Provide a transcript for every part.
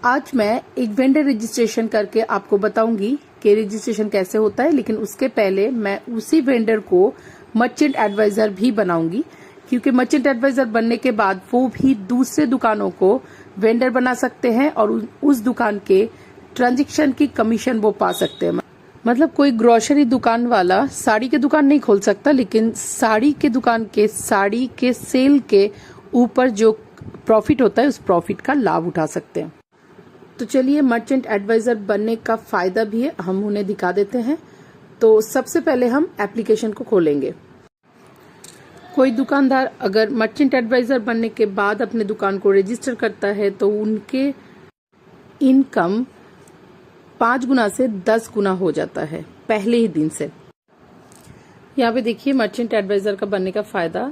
आज मैं एक वेंडर रजिस्ट्रेशन करके आपको बताऊंगी कि रजिस्ट्रेशन कैसे होता है, लेकिन उसके पहले मैं उसी वेंडर को मर्चेंट एडवाइजर भी बनाऊंगी, क्योंकि मर्चेंट एडवाइजर बनने के बाद वो भी दूसरे दुकानों को वेंडर बना सकते हैं और उस दुकान के ट्रांजैक्शन की कमीशन वो पा सकते हैं। मतलब कोई ग्रोसरी दुकान वाला साड़ी की दुकान नहीं खोल सकता, लेकिन साड़ी के दुकान के साड़ी के सेल के ऊपर जो प्रॉफिट होता है उस प्रॉफिट का लाभ उठा सकते हैं। तो चलिए, मर्चेंट एडवाइजर बनने का फायदा भी है, हम उन्हें दिखा देते हैं। तो सबसे पहले हम एप्लीकेशन को खोलेंगे। कोई दुकानदार अगर मर्चेंट एडवाइजर बनने के बाद अपने दुकान को रजिस्टर करता है तो उनके इनकम 5 गुना से 10 गुना हो जाता है पहले ही दिन से। यहाँ पे देखिए मर्चेंट एडवाइजर का बनने का फायदा।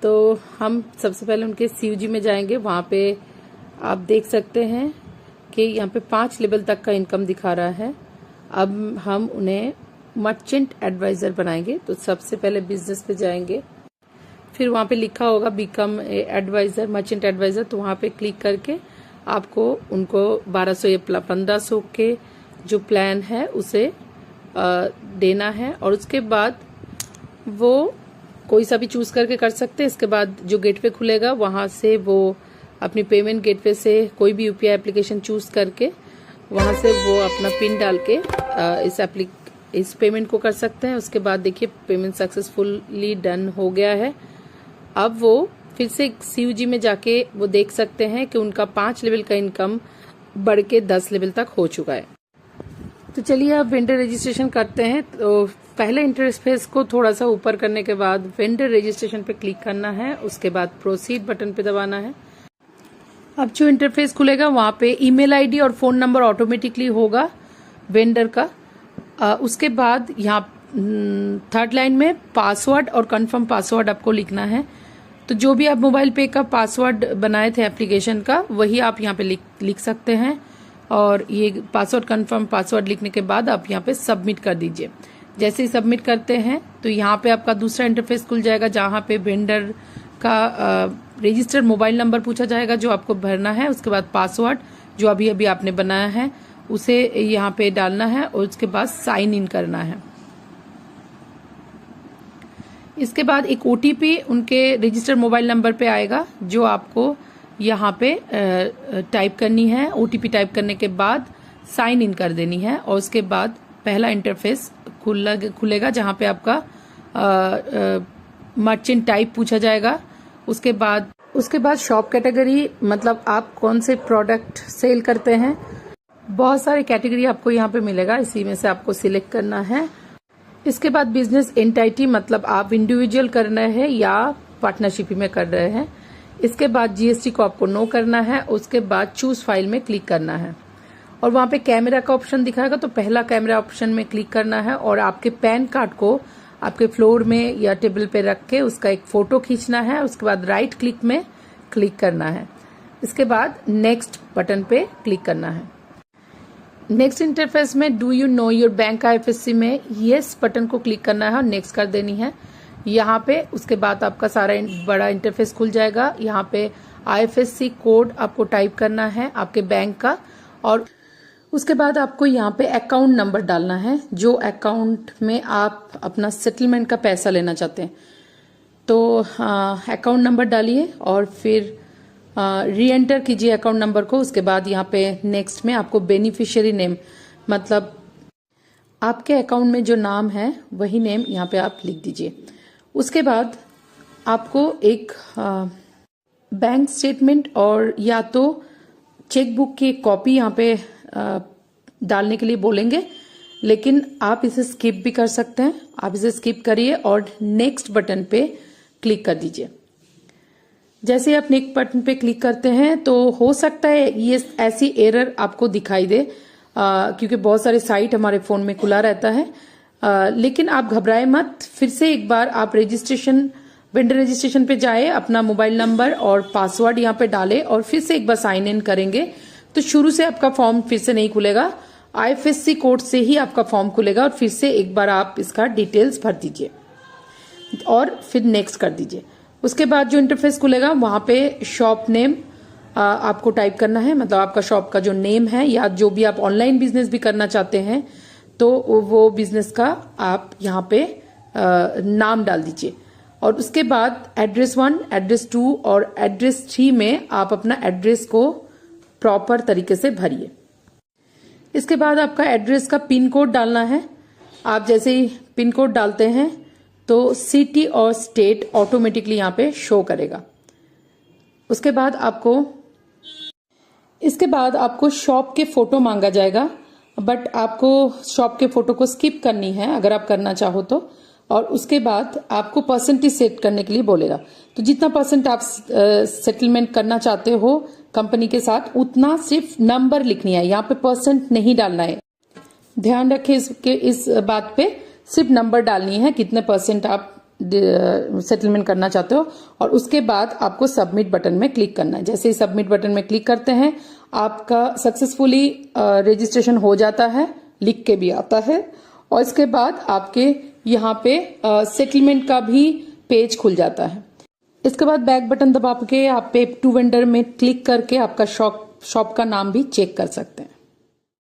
तो हम सबसे पहले उनके CUG में जाएंगे। वहां पे आप देख सकते हैं कि यहाँ पे 5 लेवल तक का इनकम दिखा रहा है। अब हम उन्हें मर्चेंट एडवाइजर बनाएंगे। तो सबसे पहले बिजनेस पे जाएंगे, फिर वहां पे लिखा होगा बिकम एडवाइजर, मर्चेंट एडवाइजर। तो वहां पे क्लिक करके आपको उनको 1200 या 1500 के जो प्लान है उसे देना है, और उसके बाद वो कोई सा भी चूज करके कर सकते हैं। इसके बाद जो गेटवे खुलेगा वहां से वो अपनी पेमेंट गेटवे से कोई भी UPI एप्लीकेशन चूज करके वहां से वो अपना पिन डाल के इस पेमेंट को कर सकते हैं। उसके बाद देखिए पेमेंट सक्सेसफुली डन हो गया है। अब वो फिर से CUG में जाके वो देख सकते हैं कि उनका 5 लेवल का इनकम बढ़ के 10 लेवल तक हो चुका है। तो चलिए अब वेंडर रजिस्ट्रेशन करते हैं। तो पहले इंटरफेस को थोड़ा सा ऊपर करने के बाद वेंडर रजिस्ट्रेशन पे क्लिक करना है, उसके बाद प्रोसीड बटन पे दबाना है। अब जो इंटरफेस खुलेगा वहां पे ईमेल आईडी और फोन नंबर ऑटोमेटिकली होगा वेंडर का। उसके बाद यहाँ 3rd लाइन में पासवर्ड और कंफर्म पासवर्ड आपको लिखना है। तो जो भी आप मोबाइल पे का पासवर्ड बनाए थे एप्लीकेशन का, वही आप यहाँ पे लिख सकते हैं। और ये पासवर्ड कंफर्म पासवर्ड लिखने के बाद आप यहाँ पे सबमिट कर दीजिए। जैसे ही सबमिट करते हैं तो यहाँ पे आपका दूसरा इंटरफेस खुल जाएगा, जहाँ पे वेंडर का रजिस्टर्ड मोबाइल नंबर पूछा जाएगा जो आपको भरना है। उसके बाद पासवर्ड जो अभी अभी आपने बनाया है उसे यहाँ पे डालना है, और उसके बाद साइन इन करना है। इसके बाद एक OTP उनके रजिस्टर्ड मोबाइल नंबर पे आएगा जो आपको यहाँ पे टाइप करनी है। OTP टाइप करने के बाद साइन इन कर देनी है, और उसके बाद पहला इंटरफेस खुलेगा जहाँ पे आपका मर्चेंट टाइप पूछा जाएगा। उसके बाद शॉप कैटेगरी, मतलब आप कौन से प्रोडक्ट सेल करते हैं। बहुत सारे कैटेगरी आपको यहाँ पे मिलेगा, इसी में से आपको सिलेक्ट करना है। इसके बाद बिजनेस एंटिटी, मतलब आप इंडिविजुअल कर रहे हैं या पार्टनरशिप में कर रहे हैं। इसके बाद GST को आपको नो करना है। उसके बाद चूज फाइल में क्लिक करना है, और वहां पे कैमरा का ऑप्शन दिखाएगा, तो पहला कैमरा ऑप्शन में क्लिक करना है, और आपके पैन कार्ड को आपके फ्लोर में या टेबल पे रख के उसका एक फोटो खींचना है। उसके बाद राइट क्लिक में क्लिक करना है। इसके बाद नेक्स्ट बटन पे क्लिक करना है। नेक्स्ट इंटरफेस में do you know your bank IFSC में यस बटन को क्लिक करना है और नेक्स्ट कर देनी है यहाँ पे। उसके बाद आपका सारा बड़ा इंटरफेस खुल जाएगा। यहाँ पे IFSC कोड आपको टाइप करना है आपके बैंक का, और उसके बाद आपको यहाँ पे अकाउंट नंबर डालना है जो अकाउंट में आप अपना सेटलमेंट का पैसा लेना चाहते हैं। तो अकाउंट नंबर डालिए और फिर री एंटर कीजिए अकाउंट नंबर को। उसके बाद यहाँ पे नेक्स्ट में आपको बेनिफिशियरी नेम, मतलब आपके अकाउंट में जो नाम है वही नेम यहाँ पे आप लिख दीजिए। उसके बाद आपको एक बैंक स्टेटमेंट और या तो चेकबुक की कॉपी यहाँ पे डालने के लिए बोलेंगे, लेकिन आप इसे स्किप भी कर सकते हैं। आप इसे स्किप करिए और नेक्स्ट बटन पे क्लिक कर दीजिए। जैसे आप नेक्स्ट बटन पे क्लिक करते हैं तो हो सकता है ये ऐसी एरर आपको दिखाई दे, क्योंकि बहुत सारे साइट हमारे फोन में खुला रहता है। लेकिन आप घबराए मत, फिर से एक बार आप वेंडर रजिस्ट्रेशन पे जाए, अपना मोबाइल नंबर और पासवर्ड यहाँ पे डाले और फिर से एक बार साइन इन करेंगे तो शुरू से आपका फॉर्म फिर से नहीं खुलेगा। IFSC कोड से ही आपका फॉर्म खुलेगा, और फिर से एक बार आप इसका डिटेल्स भर दीजिए और फिर नेक्स्ट कर दीजिए। उसके बाद जो इंटरफेस खुलेगा वहां पे शॉप नेम आपको टाइप करना है, मतलब आपका शॉप का जो नेम है या जो भी आप ऑनलाइन बिजनेस भी करना चाहते हैं तो वो बिजनेस का आप यहाँ पे नाम डाल दीजिए। और उसके बाद एड्रेस 1, एड्रेस 2 और एड्रेस 3 में आप अपना एड्रेस को प्रॉपर तरीके से भरिए। इसके बाद आपका एड्रेस का पिन कोड डालना है। आप जैसे ही पिन कोड डालते हैं तो सिटी और स्टेट ऑटोमेटिकली यहाँ पे शो करेगा। इसके बाद आपको शॉप के फोटो मांगा जाएगा, बट आपको शॉप के फोटो को स्किप करनी है अगर आप करना चाहो तो। और उसके बाद आपको परसेंटेज सेट करने के लिए बोलेगा, तो जितना परसेंट आप सेटलमेंट करना चाहते हो कंपनी के साथ उतना सिर्फ नंबर लिखनी है, यहाँ पे परसेंट नहीं डालना है। ध्यान रखें इस बात पे, सिर्फ नंबर डालनी है कितने परसेंट आप सेटलमेंट करना चाहते हो। और उसके बाद आपको सबमिट बटन में क्लिक करना है। जैसे ही सबमिट बटन में क्लिक करते हैं आपका सक्सेसफुली रजिस्ट्रेशन हो जाता है, लिख के भी आता है। और इसके बाद आपके यहाँ पे सेटलमेंट का भी पेज खुल जाता है। इसके बाद बैक बटन दबा के आप पे टू वेंडर में क्लिक करके आपका शॉप का नाम भी चेक कर सकते हैं।